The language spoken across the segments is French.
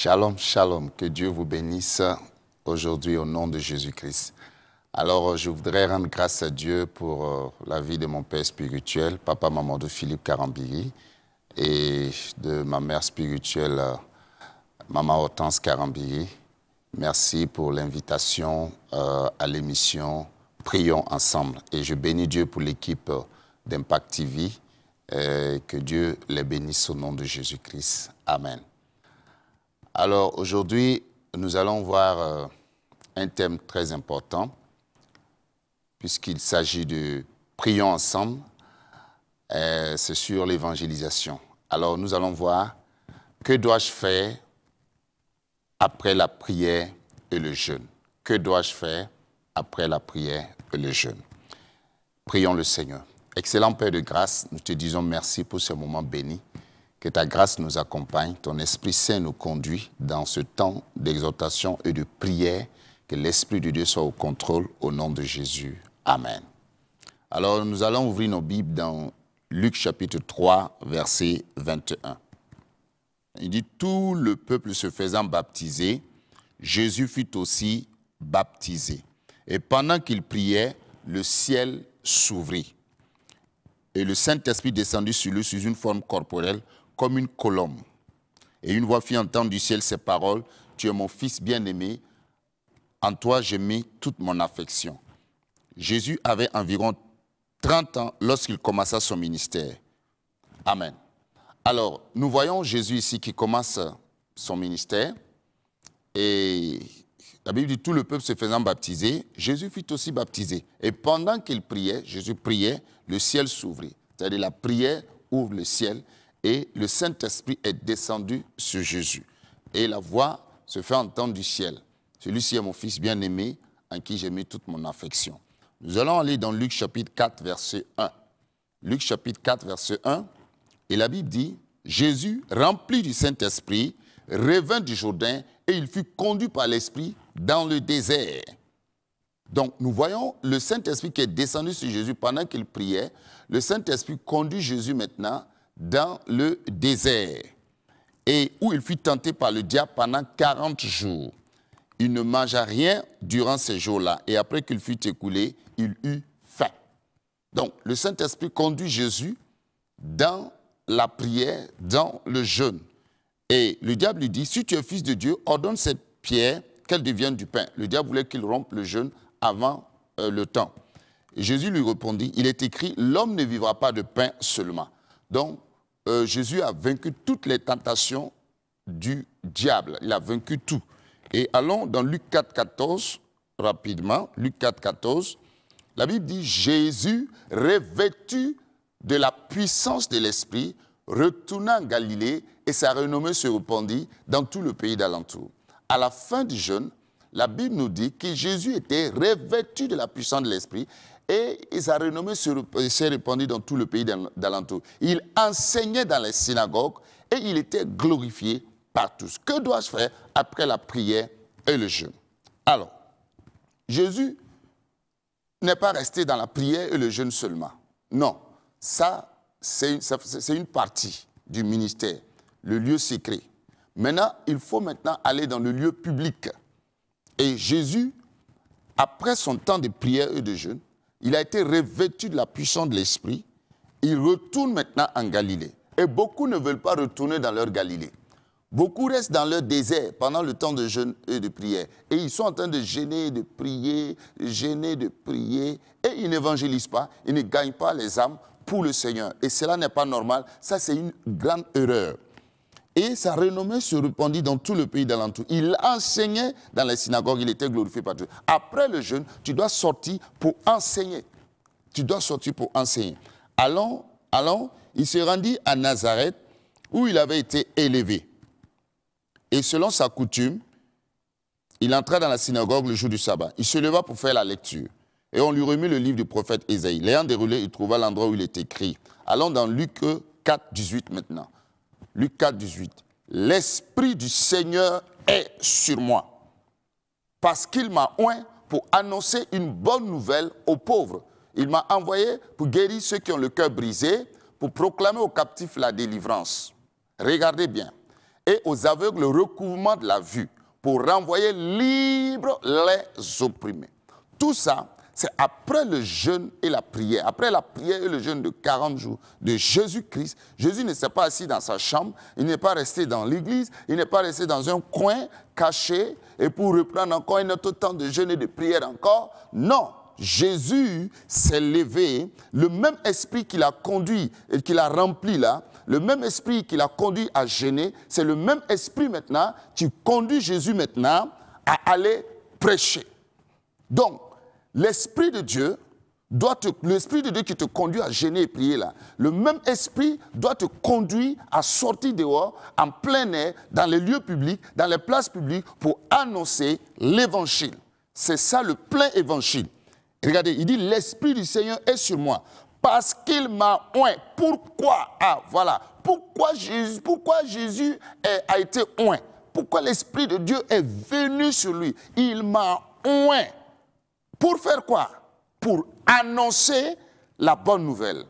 Shalom, shalom. Que Dieu vous bénisse aujourd'hui au nom de Jésus-Christ. Alors, je voudrais rendre grâce à Dieu pour la vie de mon père spirituel, papa, maman de Philippe Karambiri, et de ma mère spirituelle, maman Hortense Karambiri. Merci pour l'invitation à l'émission Prions ensemble. Et je bénis Dieu pour l'équipe d'Impact TV. Que Dieu les bénisse au nom de Jésus-Christ. Amen. Alors aujourd'hui, nous allons voir un thème très important, puisqu'il s'agit de Prions ensemble, c'est sur l'évangélisation. Alors nous allons voir que dois-je faire après la prière et le jeûne. Que dois-je faire après la prière et le jeûne? Prions le Seigneur. Excellent Père de grâce, nous te disons merci pour ce moment béni. Que ta grâce nous accompagne, ton Esprit Saint nous conduit dans ce temps d'exhortation et de prière. Que l'Esprit de Dieu soit au contrôle au nom de Jésus. Amen. Alors nous allons ouvrir nos Bibles dans Luc chapitre 3, verset 21. Il dit, tout le peuple se faisant baptiser, Jésus fut aussi baptisé. Et pendant qu'il priait, le ciel s'ouvrit. Et le Saint-Esprit descendit sur lui sous une forme corporelle, comme une colombe. Et une voix fit entendre du ciel ces paroles, « Tu es mon Fils bien-aimé, en toi j'ai mis toute mon affection. » Jésus avait environ 30 ans lorsqu'il commença son ministère. Amen. Alors, nous voyons Jésus ici qui commence son ministère. Et la Bible dit, tout le peuple se faisant baptiser, Jésus fut aussi baptisé. Et pendant qu'il priait, Jésus priait, le ciel s'ouvrit. C'est-à-dire la prière ouvre le ciel et le Saint-Esprit est descendu sur Jésus. Et la voix se fait entendre du ciel. Celui-ci est mon Fils bien-aimé, en qui j'ai mis toute mon affection. Nous allons aller dans Luc chapitre 4, verset 1. Luc chapitre 4, verset 1. Et la Bible dit, Jésus, rempli du Saint-Esprit, revint du Jourdain et il fut conduit par l'Esprit dans le désert. Donc, nous voyons le Saint-Esprit qui est descendu sur Jésus pendant qu'il priait. Le Saint-Esprit conduit Jésus maintenant dans le désert et où il fut tenté par le diable pendant 40 jours. Il ne mangea rien durant ces jours-là et après qu'il fut écoulé, il eut faim. Donc, le Saint-Esprit conduit Jésus dans la prière, dans le jeûne. Et le diable lui dit, si tu es fils de Dieu, ordonne cette pierre qu'elle devienne du pain. Le diable voulait qu'il rompe le jeûne avant le temps. Et Jésus lui répondit, il est écrit, l'homme ne vivra pas de pain seulement. Donc, Jésus a vaincu toutes les tentations du diable. Il a vaincu tout. Et allons dans Luc 4, 14, rapidement. Luc 4, 14. La Bible dit, Jésus, revêtu de la puissance de l'Esprit, retourna en Galilée et sa renommée se répandit dans tout le pays d'alentour. À la fin du jeûne, la Bible nous dit que Jésus était revêtu de la puissance de l'Esprit et sa renommée s'est répandue dans tout le pays d'alentour. Il enseignait dans les synagogues et il était glorifié par tous. Que dois-je faire après la prière et le jeûne? Alors, Jésus n'est pas resté dans la prière et le jeûne seulement. Non, ça, c'est une partie du ministère, le lieu secret. Maintenant, il faut maintenant aller dans le lieu public. Et Jésus, après son temps de prière et de jeûne, il a été revêtu de la puissance de l'Esprit. Il retourne maintenant en Galilée. Et beaucoup ne veulent pas retourner dans leur Galilée. Beaucoup restent dans leur désert pendant le temps de jeûne et de prière. Et ils sont en train de gêner, de prier, gêner, de prier. Et ils n'évangélisent pas, ils ne gagnent pas les âmes pour le Seigneur. Et cela n'est pas normal. Ça, c'est une grande erreur. Et sa renommée se répandit dans tout le pays d'alentour. Il enseignait dans les synagogues, il était glorifié par Dieu. Après le jeûne, tu dois sortir pour enseigner. Tu dois sortir pour enseigner. Allons, il se rendit à Nazareth, où il avait été élevé. Et selon sa coutume, il entra dans la synagogue le jour du sabbat. Il se leva pour faire la lecture. Et on lui remit le livre du prophète Ésaïe. L'ayant déroulé, il trouva l'endroit où il est écrit. Allons dans Luc 4, 18 maintenant. Luc 4, 18. L'Esprit du Seigneur est sur moi, parce qu'il m'a oint pour annoncer une bonne nouvelle aux pauvres. Il m'a envoyé pour guérir ceux qui ont le cœur brisé, pour proclamer aux captifs la délivrance. Regardez bien. et aux aveugles le recouvrement de la vue, pour renvoyer libres les opprimés. Tout ça, c'est après le jeûne et la prière. Après la prière et le jeûne de 40 jours de Jésus-Christ, Jésus ne s'est pas assis dans sa chambre, il n'est pas resté dans l'église, il n'est pas resté dans un coin caché et pour reprendre encore un autre temps de jeûne et de prière encore. Non, Jésus s'est levé, le même esprit qui l'a conduit et qui l'a rempli là, le même esprit qui l'a conduit à jeûner, c'est le même esprit maintenant qui conduit Jésus maintenant à aller prêcher. Donc, l'Esprit de Dieu l'Esprit de Dieu qui te conduit à jeûner et prier là, le même esprit doit te conduire à sortir dehors, en plein air, dans les lieux publics, dans les places publiques, pour annoncer l'évangile. C'est ça le plein évangile. Regardez, il dit, l'Esprit du Seigneur est sur moi, parce qu'il m'a oint. Pourquoi? Ah, voilà. Pourquoi Jésus a été oint? Pourquoi l'Esprit de Dieu est venu sur lui? Il m'a oint. Pour faire quoi? Pour annoncer la bonne nouvelle.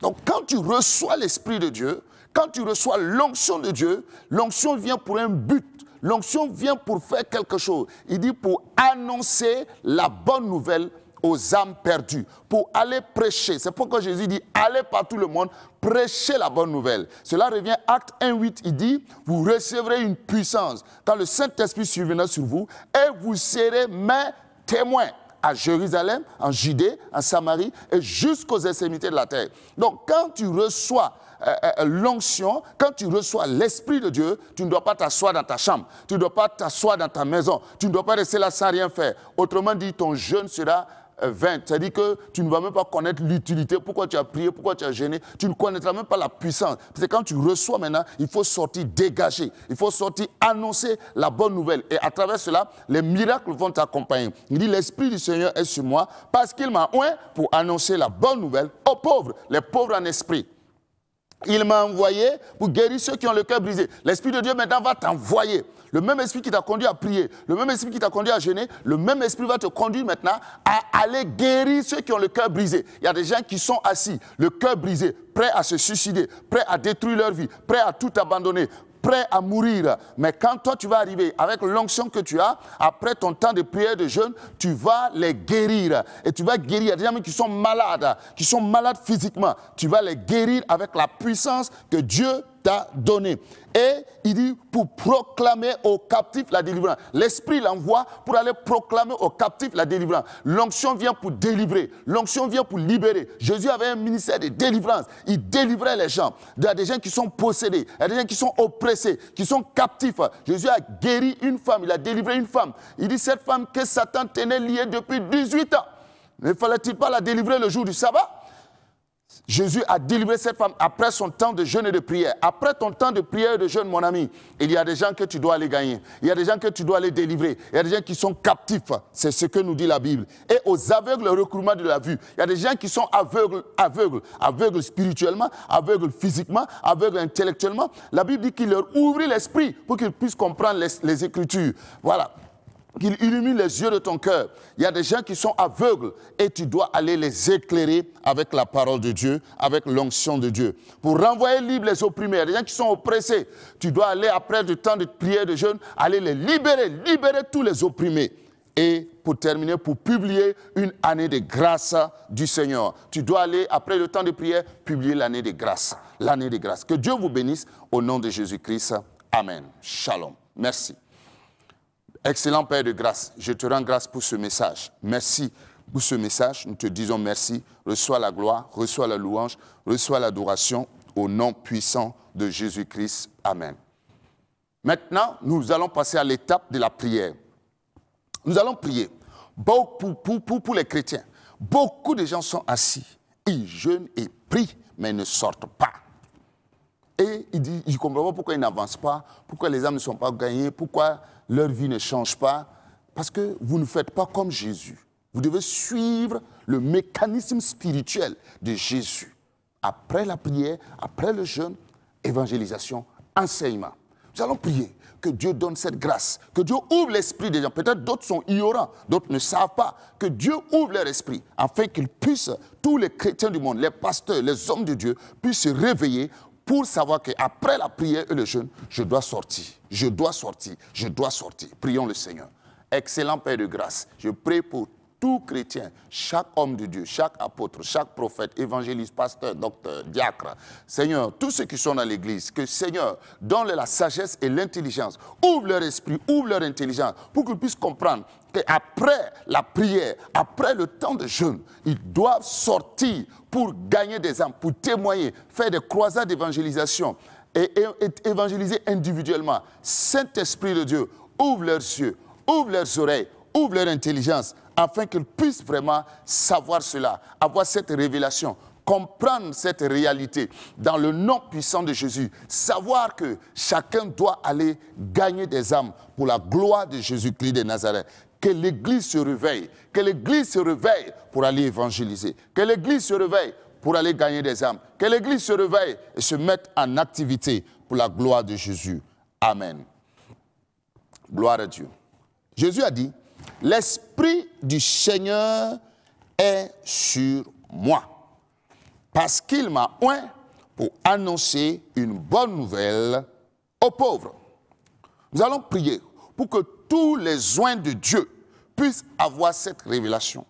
Donc quand tu reçois l'Esprit de Dieu, quand tu reçois l'onction de Dieu, l'onction vient pour un but. L'onction vient pour faire quelque chose. Il dit pour annoncer la bonne nouvelle aux âmes perdues, pour aller prêcher. C'est pourquoi Jésus dit, allez par tout le monde, prêchez la bonne nouvelle. Cela revient à Acte 1:8, il dit, vous recevrez une puissance quand le Saint-Esprit surviendra sur vous et vous serez mes témoins à Jérusalem, en Judée, en Samarie et jusqu'aux extrémités de la terre. Donc quand tu reçois l'onction, quand tu reçois l'Esprit de Dieu, tu ne dois pas t'asseoir dans ta chambre, tu ne dois pas t'asseoir dans ta maison, tu ne dois pas rester là sans rien faire. Autrement dit, ton jeûne sera vain. C'est-à-dire que tu ne vas même pas connaître l'utilité, pourquoi tu as prié, pourquoi tu as jeûné, tu ne connaîtras même pas la puissance. Parce que quand tu reçois maintenant, il faut sortir dégagé, il faut sortir annoncer la bonne nouvelle. Et à travers cela, les miracles vont t'accompagner. Il dit, l'Esprit du Seigneur est sur moi, parce qu'il m'a oint pour annoncer la bonne nouvelle aux pauvres, les pauvres en esprit. Il m'a envoyé pour guérir ceux qui ont le cœur brisé. L'Esprit de Dieu maintenant va t'envoyer. Le même esprit qui t'a conduit à prier, le même esprit qui t'a conduit à jeûner, le même esprit va te conduire maintenant à aller guérir ceux qui ont le cœur brisé. Il y a des gens qui sont assis, le cœur brisé, prêts à se suicider, prêts à détruire leur vie, prêts à tout abandonner, prêts à mourir. Mais quand toi tu vas arriver avec l'onction que tu as, après ton temps de prière, de jeûne, tu vas les guérir. Et tu vas guérir. Il y a des gens qui sont malades physiquement. Tu vas les guérir avec la puissance que Dieu t'a donné. Et il dit pour proclamer aux captifs la délivrance. L'Esprit l'envoie pour aller proclamer aux captifs la délivrance. L'onction vient pour délivrer. L'onction vient pour libérer. Jésus avait un ministère de délivrance. Il délivrait les gens. Il y a des gens qui sont possédés. Il y a des gens qui sont oppressés, qui sont captifs. Jésus a guéri une femme. Il a délivré une femme. Il dit cette femme que Satan tenait liée depuis 18 ans. Ne fallait-il pas la délivrer le jour du sabbat? Jésus a délivré cette femme après son temps de jeûne et de prière. Après ton temps de prière et de jeûne, mon ami, il y a des gens que tu dois aller gagner. Il y a des gens que tu dois aller délivrer. Il y a des gens qui sont captifs. C'est ce que nous dit la Bible. Et aux aveugles, le recouvrement de la vue. Il y a des gens qui sont aveugles spirituellement, aveugles physiquement, aveugles intellectuellement. La Bible dit qu'il leur ouvre l'esprit pour qu'ils puissent comprendre les Écritures. Voilà. Qu'il illumine les yeux de ton cœur. Il y a des gens qui sont aveugles et tu dois aller les éclairer avec la parole de Dieu, avec l'onction de Dieu. Pour renvoyer libre les opprimés, il y a des gens qui sont oppressés. Tu dois aller après du temps de prière, de jeûne, aller les libérer tous les opprimés. Et pour terminer, pour publier une année de grâce du Seigneur. Tu dois aller, après le temps de prière, publier l'année de grâce. L'année de grâce. Que Dieu vous bénisse au nom de Jésus-Christ. Amen. Shalom. Merci. Excellent Père de grâce, je te rends grâce pour ce message. Merci pour ce message. Nous te disons merci. Reçois la gloire, reçois la louange, reçois l'adoration au nom puissant de Jésus-Christ. Amen. Maintenant, nous allons passer à l'étape de la prière. Nous allons prier. Pour les chrétiens, beaucoup de gens sont assis. Ils jeûnent et prient, mais ne sortent pas. Et ils ne comprennent pas pourquoi ils n'avancent pas, pourquoi les âmes ne sont pas gagnées, pourquoi leur vie ne change pas. Parce que vous ne faites pas comme Jésus. Vous devez suivre le mécanisme spirituel de Jésus. Après la prière, après le jeûne, évangélisation, enseignement. Nous allons prier que Dieu donne cette grâce, que Dieu ouvre l'esprit des gens. Peut-être d'autres sont ignorants, d'autres ne savent pas. Que Dieu ouvre leur esprit, afin qu'ils puissent, tous les chrétiens du monde, les pasteurs, les hommes de Dieu, puissent se réveiller pour savoir qu'après la prière et le jeûne, je dois sortir, je dois sortir, je dois sortir. Prions le Seigneur. Excellent Père de grâce, je prie pour tout chrétien, chaque homme de Dieu, chaque apôtre, chaque prophète, évangéliste, pasteur, docteur, diacre. Seigneur, tous ceux qui sont dans l'église, que Seigneur donne la sagesse et l'intelligence, ouvre leur esprit, ouvre leur intelligence, pour qu'ils puissent comprendre qu'après la prière, après le temps de jeûne, ils doivent sortir pour gagner des âmes, pour témoigner, faire des croisades d'évangélisation et évangéliser individuellement. Saint-Esprit de Dieu, ouvre leurs yeux, ouvre leurs oreilles, ouvre leur intelligence, afin qu'ils puissent vraiment savoir cela, avoir cette révélation, comprendre cette réalité dans le nom puissant de Jésus, savoir que chacun doit aller gagner des âmes pour la gloire de Jésus-Christ de Nazareth. Que l'Église se réveille, que l'Église se réveille pour aller évangéliser, que l'Église se réveille pour aller gagner des âmes, que l'Église se réveille et se mette en activité pour la gloire de Jésus. Amen. Gloire à Dieu. Jésus a dit, « L'Esprit du Seigneur est sur moi, parce qu'il m'a oint pour annoncer une bonne nouvelle aux pauvres. » Nous allons prier pour que tous les oints de Dieu puissent avoir cette révélation.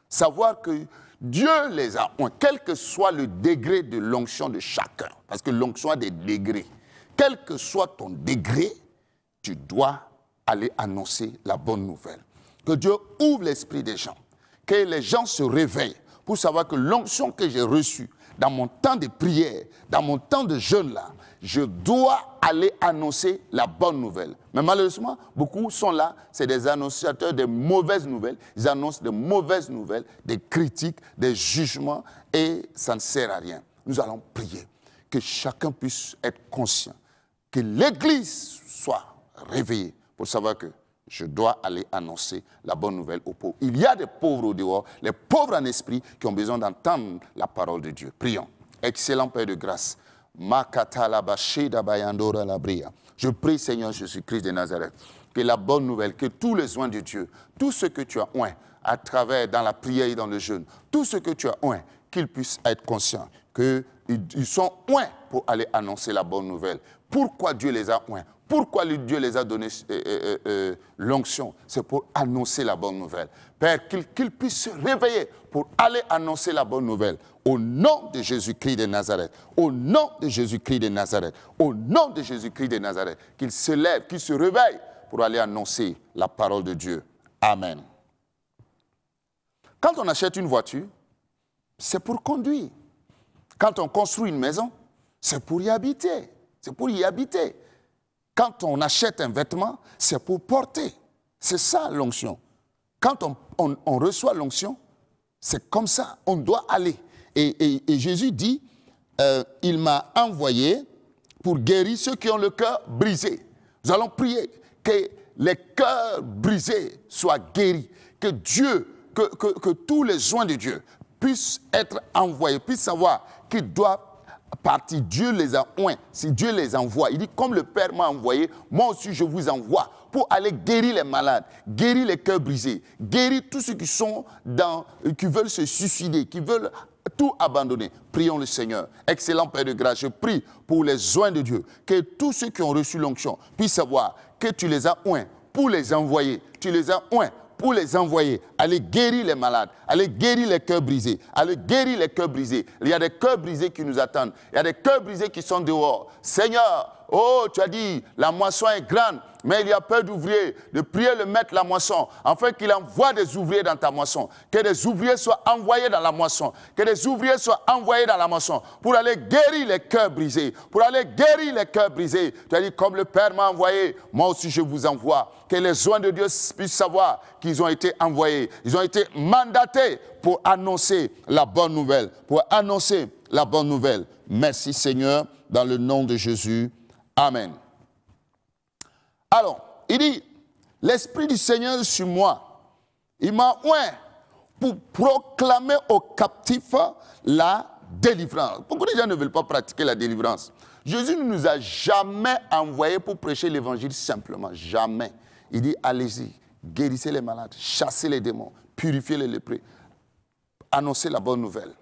Savoir que Dieu les a oints, quel que soit le degré de l'onction de chacun. Parce que l'onction a des degrés. Quel que soit ton degré, tu dois aller annoncer la bonne nouvelle. Que Dieu ouvre l'esprit des gens. Que les gens se réveillent pour savoir que l'onction que j'ai reçue dans mon temps de prière, dans mon temps de jeûne là, je dois aller annoncer la bonne nouvelle. Mais malheureusement, beaucoup sont là, c'est des annonciateurs de mauvaises nouvelles. Ils annoncent de mauvaises nouvelles, des critiques, des jugements, et ça ne sert à rien. Nous allons prier que chacun puisse être conscient, que l'Église soit réveillée pour savoir que je dois aller annoncer la bonne nouvelle aux pauvres. Il y a des pauvres au dehors, les pauvres en esprit qui ont besoin d'entendre la parole de Dieu. Prions. Excellent Père de grâce. Je prie, Seigneur Jésus-Christ de Nazareth, que la bonne nouvelle, que tous les oints de Dieu, tout ce que tu as oint à travers, dans la prière et dans le jeûne, tout ce que tu as oint, qu'ils puissent être conscients qu'ils sont oints pour aller annoncer la bonne nouvelle. Pourquoi Dieu les a oints? Pourquoi Dieu les a donné l'onction? C'est pour annoncer la bonne nouvelle. Père, qu'ils puissent se réveiller pour aller annoncer la bonne nouvelle. Au nom de Jésus-Christ de Nazareth. Au nom de Jésus-Christ de Nazareth. Au nom de Jésus-Christ de Nazareth. Qu'ils se lèvent, qu'ils se réveillent pour aller annoncer la parole de Dieu. Amen. Quand on achète une voiture, c'est pour conduire. Quand on construit une maison, c'est pour y habiter. C'est pour y habiter. Quand on achète un vêtement, c'est pour porter. C'est ça l'onction. Quand on reçoit l'onction, c'est comme ça, on doit aller. Et Jésus dit, il m'a envoyé pour guérir ceux qui ont le cœur brisé. Nous allons prier que les cœurs brisés soient guéris, que Dieu, que tous les oints de Dieu puissent être envoyés, puissent savoir qu'ils doivent partir. Dieu les a oints. Si Dieu les envoie, il dit, comme le Père m'a envoyé, moi aussi je vous envoie pour aller guérir les malades, guérir les cœurs brisés, guérir tous ceux qui veulent se suicider, qui veulent tout abandonner. Prions le Seigneur. Excellent Père de grâce, je prie pour les oints de Dieu, que tous ceux qui ont reçu l'onction puissent savoir que tu les as oints pour les envoyer. Tu les as oints pour les envoyer, aller guérir les malades, aller guérir les cœurs brisés, aller guérir les cœurs brisés. Il y a des cœurs brisés qui nous attendent. Il y a des cœurs brisés qui sont dehors. Seigneur, oh, tu as dit, la moisson est grande, mais il y a peu d'ouvriers. De prier le maître la moisson, afin qu'il envoie des ouvriers dans ta moisson. Que des ouvriers soient envoyés dans la moisson. Que des ouvriers soient envoyés dans la moisson pour aller guérir les cœurs brisés. Pour aller guérir les cœurs brisés. Tu as dit, comme le Père m'a envoyé, moi aussi je vous envoie. Que les oints de Dieu puissent savoir qu'ils ont été envoyés. Ils ont été mandatés pour annoncer la bonne nouvelle. Pour annoncer la bonne nouvelle. Merci Seigneur, dans le nom de Jésus. Amen. Alors, il dit, l'Esprit du Seigneur est sur moi. Il m'a oint pour proclamer aux captifs la délivrance. Beaucoup de gens ne veulent pas pratiquer la délivrance. Jésus ne nous a jamais envoyés pour prêcher l'évangile simplement. Jamais. Il dit, allez-y, guérissez les malades, chassez les démons, purifiez les lépreux, annoncez la bonne nouvelle.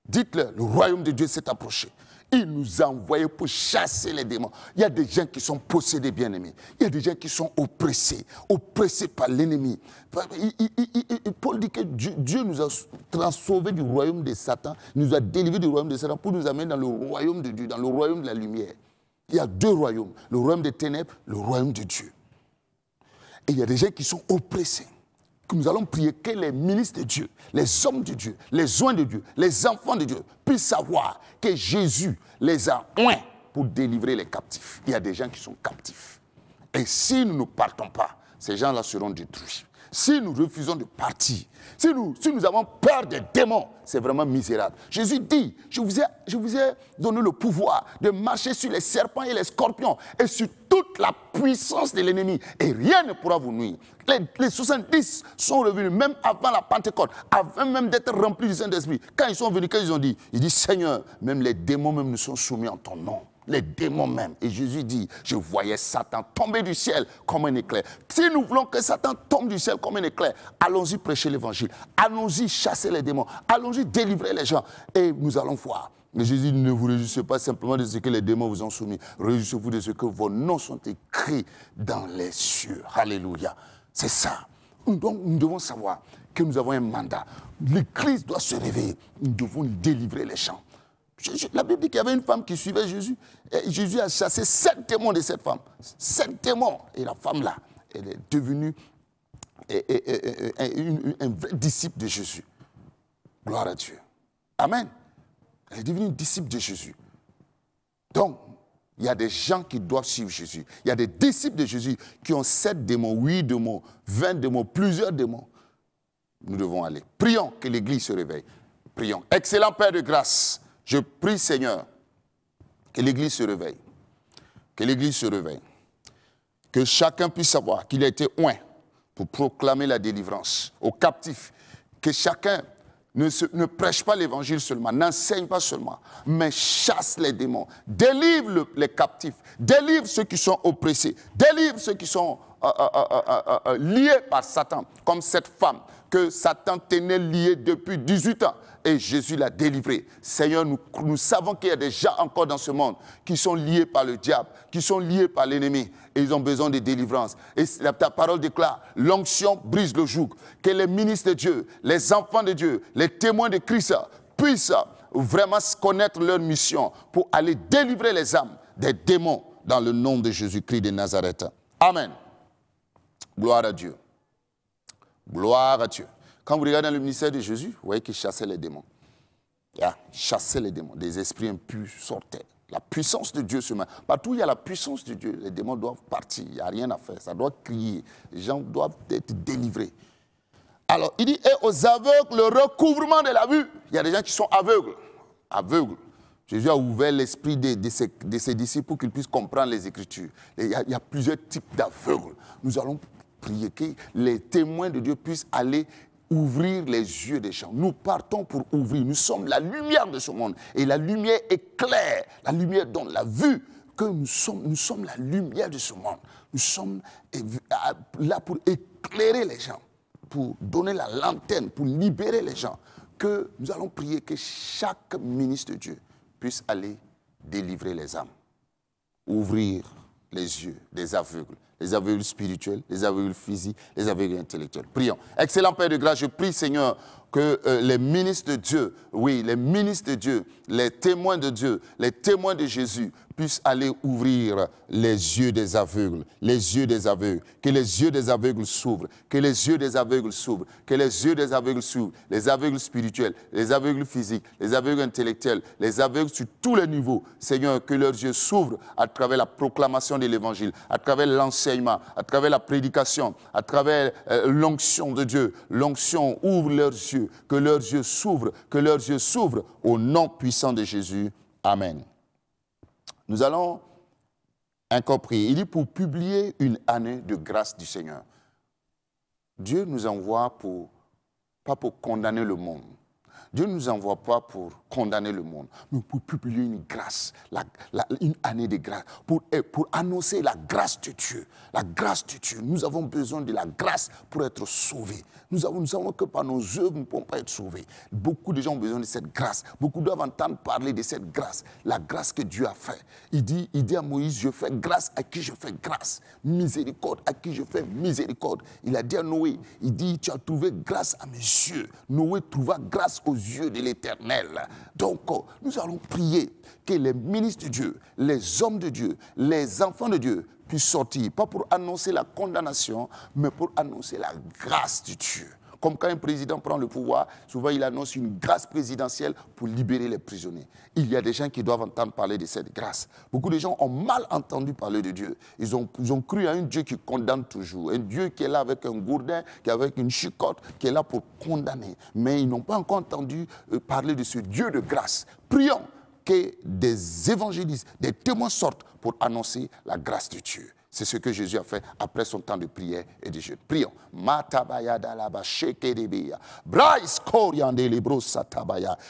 Dites-leur, le royaume de Dieu s'est approché. Il nous a envoyés pour chasser les démons. Il y a des gens qui sont possédés, bien-aimés. Il y a des gens qui sont oppressés par l'ennemi. Paul dit que Dieu nous a sauvés du royaume de Satan, nous a délivrés du royaume de Satan pour nous amener dans le royaume de Dieu, dans le royaume de la lumière. Il y a deux royaumes, le royaume des ténèbres, le royaume de Dieu. Et il y a des gens qui sont oppressés. Que nous allons prier que les ministres de Dieu, les hommes de Dieu, les oints de Dieu, les enfants de Dieu puissent savoir que Jésus les a oints pour délivrer les captifs. Il y a des gens qui sont captifs. Et si nous ne partons pas, ces gens-là seront détruits. Si nous refusons de partir, si nous avons peur des démons, c'est vraiment misérable. Jésus dit, je vous ai donné le pouvoir de marcher sur les serpents et les scorpions et sur toute la puissance de l'ennemi et rien ne pourra vous nuire. Les 70 sont revenus même avant la Pentecôte, avant même d'être remplis du Saint-Esprit. Quand ils sont venus, quand ils ont dit, ils disent, Seigneur, même les démons même nous sont soumis en ton nom. Les démons même. Et Jésus dit, je voyais Satan tomber du ciel comme un éclair. Si nous voulons que Satan tombe du ciel comme un éclair, allons-y prêcher l'évangile. Allons-y chasser les démons. Allons-y délivrer les gens. Et nous allons voir. Mais Jésus, ne vous réjouissez pas simplement de ce que les démons vous ont soumis. Réjouissez-vous de ce que vos noms sont écrits dans les cieux. Alléluia. C'est ça. Donc nous devons savoir que nous avons un mandat. L'Église doit se réveiller. Nous devons délivrer les gens. La Bible dit qu'il y avait une femme qui suivait Jésus. Et Jésus a chassé 7 démons de cette femme. 7 démons. Et la femme-là, elle est devenue un vrai disciple de Jésus. Gloire à Dieu. Amen. Elle est devenue une disciple de Jésus. Donc, il y a des gens qui doivent suivre Jésus. Il y a des disciples de Jésus qui ont 7 démons, 8 démons, 20 démons, plusieurs démons. Nous devons aller. Prions que l'Église se réveille. Prions. Excellent Père de grâce. Je prie, Seigneur, que l'Église se réveille. Que l'Église se réveille. Que chacun puisse savoir qu'il a été oint pour proclamer la délivrance aux captifs. Que chacun ne prêche pas l'évangile seulement, n'enseigne pas seulement, mais chasse les démons, délivre les captifs, délivre ceux qui sont oppressés, délivre ceux qui sont liés par Satan, comme cette femme que Satan tenait liée depuis 18 ans. Et Jésus l'a délivrée. Seigneur, nous savons qu'il y a des gens encore dans ce monde qui sont liés par le diable, qui sont liés par l'ennemi. Et ils ont besoin de délivrance. Et ta parole déclare, l'onction brise le joug. Que les ministres de Dieu, les enfants de Dieu, les témoins de Christ puissent vraiment connaître leur mission pour aller délivrer les âmes des démons dans le nom de Jésus-Christ de Nazareth. Amen. Gloire à Dieu. Gloire à Dieu. Quand vous regardez dans le ministère de Jésus, vous voyez qu'il chassait les démons. Il chassait les démons. Des esprits impurs sortaient. La puissance de Dieu se met. Partout où il y a la puissance de Dieu, les démons doivent partir. Il n'y a rien à faire. Ça doit crier. Les gens doivent être délivrés. Alors, il dit, et aux aveugles, le recouvrement de la vue. Il y a des gens qui sont aveugles. Aveugles. Jésus a ouvert l'esprit de ses disciples pour qu'ils puissent comprendre les Écritures. Il y a plusieurs types d'aveugles. Nous allons prier que les témoins de Dieu puissent aller ouvrir les yeux des gens. Nous partons pour ouvrir. Nous sommes la lumière de ce monde. Et la lumière éclaire. La lumière donne la vue que nous sommes la lumière de ce monde. Nous sommes là pour éclairer les gens, pour donner la lanterne, pour libérer les gens. Que nous allons prier que chaque ministre de Dieu puisse aller délivrer les âmes. Ouvrir les yeux des aveugles. Les aveugles spirituels, les aveugles physiques, les aveugles intellectuels. Prions. Excellent Père de grâce, je prie Seigneur que les ministres de Dieu, oui, les ministres de Dieu, les témoins de Dieu, les témoins de Jésus puissent aller ouvrir les yeux des aveugles, les yeux des aveugles, que les yeux des aveugles s'ouvrent, que les yeux des aveugles s'ouvrent, que les yeux des aveugles s'ouvrent, les aveugles spirituels, les aveugles physiques, les aveugles intellectuels, les aveugles sur tous les niveaux. Seigneur, que leurs yeux s'ouvrent à travers la proclamation de l'Évangile, à travers l'enseignement, à travers la prédication, à travers l'onction de Dieu. L'onction ouvre leurs yeux, que leurs yeux s'ouvrent au nom puissant de Jésus. Amen. Nous allons encore prier. Il dit pour publier une année de grâce du Seigneur. Dieu nous envoie pas pour condamner le monde, Dieu ne nous envoie pas pour condamner le monde, mais pour publier une grâce, une année de grâce, pour annoncer la grâce de Dieu. La grâce de Dieu. Nous avons besoin de la grâce pour être sauvés. Nous savons que par nos œuvres, nous ne pouvons pas être sauvés. Beaucoup de gens ont besoin de cette grâce. Beaucoup doivent entendre parler de cette grâce, la grâce que Dieu a faite. Il dit à Moïse, je fais grâce à qui je fais grâce, miséricorde à qui je fais miséricorde. Il a dit à Noé, il dit, tu as trouvé grâce à mes yeux. Noé trouva grâce aux yeux de l'Éternel. Donc, nous allons prier que les ministres de Dieu, les hommes de Dieu, les enfants de Dieu puissent sortir, pas pour annoncer la condamnation, mais pour annoncer la grâce de Dieu. Comme quand un président prend le pouvoir, souvent il annonce une grâce présidentielle pour libérer les prisonniers. Il y a des gens qui doivent entendre parler de cette grâce. Beaucoup de gens ont mal entendu parler de Dieu. Ils ont cru à un Dieu qui condamne toujours, un Dieu qui est là avec un gourdin, qui est avec une chicotte, qui est là pour condamner. Mais ils n'ont pas encore entendu parler de ce Dieu de grâce. Prions que des évangélistes, des témoins sortent pour annoncer la grâce de Dieu. C'est ce que Jésus a fait après son temps de prière et de jeûne. Prions.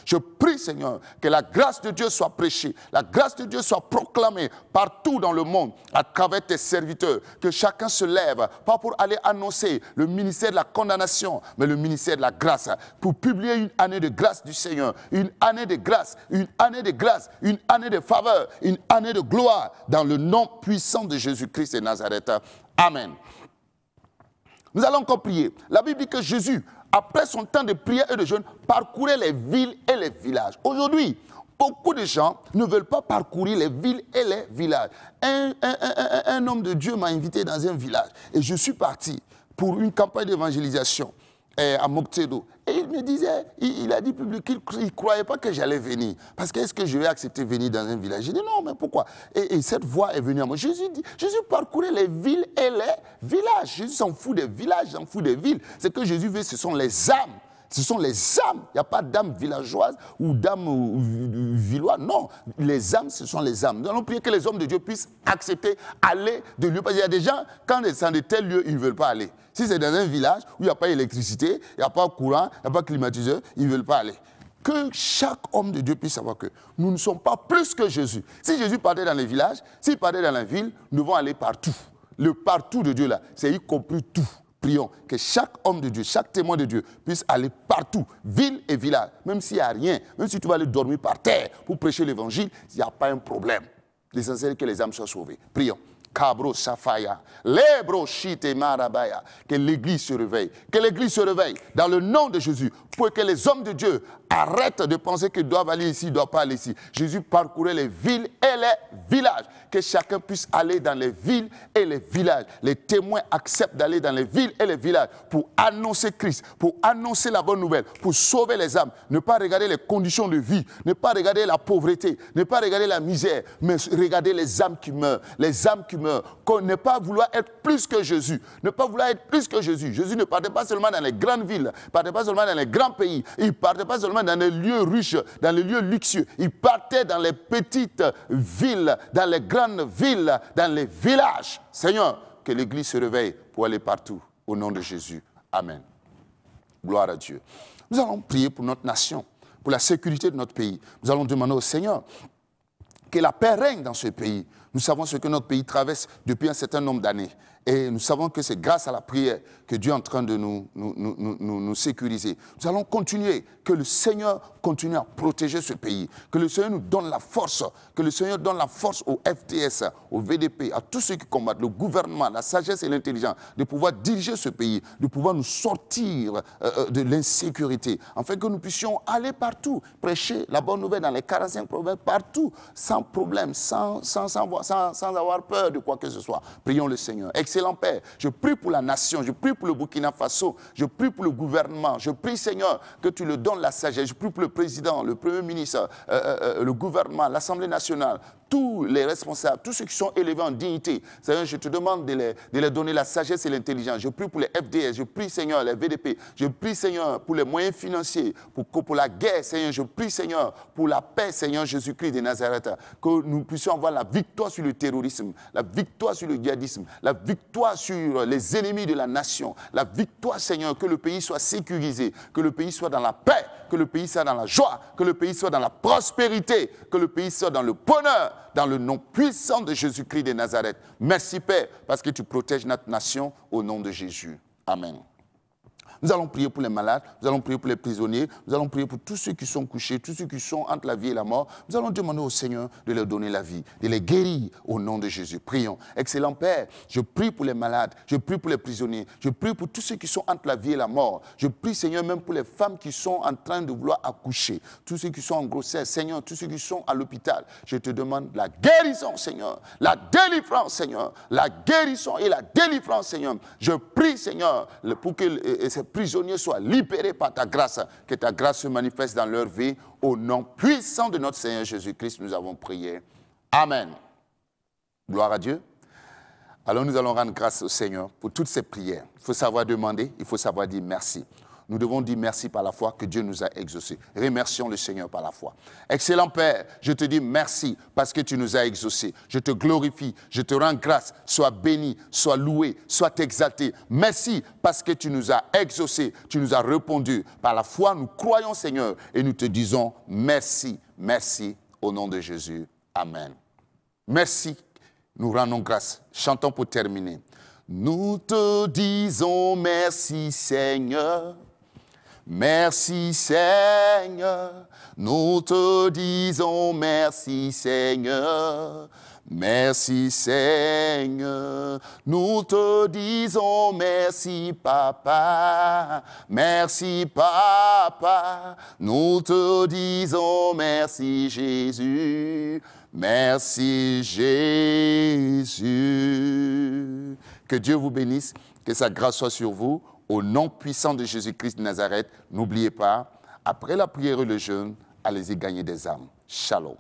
Je prie, Seigneur, que la grâce de Dieu soit prêchée, la grâce de Dieu soit proclamée partout dans le monde à travers tes serviteurs. Que chacun se lève, pas pour aller annoncer le ministère de la condamnation, mais le ministère de la grâce, pour publier une année de grâce du Seigneur, une année de grâce, une année de grâce, une année de faveur, une année de gloire, dans le nom puissant de Jésus-Christ et Nazareth. Amen. Nous allons encore prier. La Bible dit que Jésus, après son temps de prière et de jeûne, parcourait les villes et les villages. Aujourd'hui, beaucoup de gens ne veulent pas parcourir les villes et les villages. Un homme de Dieu m'a invité dans un village et je suis parti pour une campagne d'évangélisation à Moktedo. Et il me disait, il a dit public qu'il ne croyait pas que j'allais venir. Parce que est-ce que je vais accepter de venir dans un village? J'ai dit non, mais pourquoi? Et cette voix est venue à moi. Jésus parcourait les villes et les villages. Jésus s'en fout des villages, s'en fout des villes. Ce que Jésus veut, ce sont les âmes. Ce sont les âmes. Il n'y a pas d'âme villageoise ou d'âme villoise. Non, les âmes, ce sont les âmes. Nous allons prier que les hommes de Dieu puissent accepter aller de lieu. Parce qu'il y a des gens, quand ils sont de tels lieux, ils ne veulent pas aller. Si c'est dans un village où il n'y a pas d'électricité, il n'y a pas de courant, il n'y a pas de climatiseur, ils ne veulent pas aller. Que chaque homme de Dieu puisse savoir que nous ne sommes pas plus que Jésus. Si Jésus partait dans les villages, s'il partait dans la ville, nous devons aller partout. Le partout de Dieu là, c'est y compris tout. Prions que chaque homme de Dieu, chaque témoin de Dieu puisse aller partout, ville et village, même s'il n'y a rien, même si tu vas aller dormir par terre pour prêcher l'évangile, il n'y a pas un problème. L'essentiel est que les âmes soient sauvées. Prions. Kabro Safaya, Lebro Shite Marabaya, que l'Église se réveille, dans le nom de Jésus, pour que les hommes de Dieu arrêtent de penser qu'ils doivent aller ici, ils ne doivent pas aller ici. Jésus parcourait les villes et les villages, que chacun puisse aller dans les villes et les villages. Les témoins acceptent d'aller dans les villes et les villages pour annoncer Christ, pour annoncer la bonne nouvelle, pour sauver les âmes. Ne pas regarder les conditions de vie, ne pas regarder la pauvreté, ne pas regarder la misère, mais regarder les âmes qui meurent, ne pas vouloir être plus que Jésus. Ne pas vouloir être plus que Jésus. Jésus ne partait pas seulement dans les grandes villes, ne partait pas seulement dans les grands pays, il ne partait pas seulement dans les lieux riches, dans les lieux luxueux. Il partait dans les petites villes, dans les grandes villes, dans les villages. Seigneur, que l'Église se réveille pour aller partout. Au nom de Jésus. Amen. Gloire à Dieu. Nous allons prier pour notre nation, pour la sécurité de notre pays. Nous allons demander au Seigneur que la paix règne dans ce pays. Nous savons ce que notre pays traverse depuis un certain nombre d'années. Et nous savons que c'est grâce à la prière que Dieu est en train de nous sécuriser. Nous allons continuer, que le Seigneur continue à protéger ce pays, que le Seigneur nous donne la force, que le Seigneur donne la force au FDS, au VDP, à tous ceux qui combattent, le gouvernement, la sagesse et l'intelligence, de pouvoir diriger ce pays, de pouvoir nous sortir de l'insécurité, afin que nous puissions aller partout, prêcher la bonne nouvelle dans les 45 provinces, partout, sans problème, sans avoir peur de quoi que ce soit. Prions le Seigneur. Excellent Père, je prie pour la nation, je prie pour le Burkina Faso, je prie pour le gouvernement, je prie Seigneur que tu le donnes la sagesse, je prie pour le président, le premier ministre, le gouvernement, l'Assemblée nationale, tous les responsables, tous ceux qui sont élevés en dignité. Seigneur, je te demande de les donner la sagesse et l'intelligence. Je prie pour les FDS, je prie, Seigneur, les VDP. Je prie, Seigneur, pour les moyens financiers, pour la guerre, Seigneur. Je prie, Seigneur, pour la paix, Seigneur Jésus-Christ de Nazareth. Que nous puissions avoir la victoire sur le terrorisme, la victoire sur le djihadisme, la victoire sur les ennemis de la nation, la victoire, Seigneur, que le pays soit sécurisé, que le pays soit dans la paix, que le pays soit dans la joie, que le pays soit dans la prospérité, que le pays soit dans le bonheur, dans le nom puissant de Jésus-Christ de Nazareth. Merci, Père, parce que tu protèges notre nation au nom de Jésus. Amen. Nous allons prier pour les malades, nous allons prier pour les prisonniers, nous allons prier pour tous ceux qui sont couchés, tous ceux qui sont entre la vie et la mort. Nous allons demander au Seigneur de leur donner la vie, de les guérir au nom de Jésus. Prions. Excellent Père, je prie pour les malades, je prie pour les prisonniers, je prie pour tous ceux qui sont entre la vie et la mort. Je prie, Seigneur, même pour les femmes qui sont en train de vouloir accoucher, tous ceux qui sont en grossesse, Seigneur, tous ceux qui sont à l'hôpital. Je te demande la guérison, Seigneur, la délivrance, Seigneur, la guérison et la délivrance, Seigneur. Je prie, Seigneur, pour que ces prisonniers soient libérés par ta grâce, que ta grâce se manifeste dans leur vie. Au nom puissant de notre Seigneur Jésus-Christ, nous avons prié. Amen. Gloire à Dieu. Alors nous allons rendre grâce au Seigneur pour toutes ces prières. Il faut savoir demander, il faut savoir dire merci. Nous devons dire merci par la foi que Dieu nous a exaucés. Remercions le Seigneur par la foi. Excellent Père, je te dis merci parce que tu nous as exaucés. Je te glorifie, je te rends grâce. Sois béni, sois loué, sois exalté. Merci parce que tu nous as exaucés, tu nous as répondu. Par la foi, nous croyons Seigneur et nous te disons merci, merci au nom de Jésus. Amen. Merci, nous rendons grâce. Chantons pour terminer. Nous te disons merci Seigneur. Merci Seigneur, nous te disons merci Seigneur, merci Seigneur, nous te disons merci Papa, merci Papa, nous te disons merci Jésus, merci Jésus. Que Dieu vous bénisse, que sa grâce soit sur vous. Au nom puissant de Jésus-Christ de Nazareth, n'oubliez pas, après la prière et le jeûne, allez-y gagner des âmes. Shalom.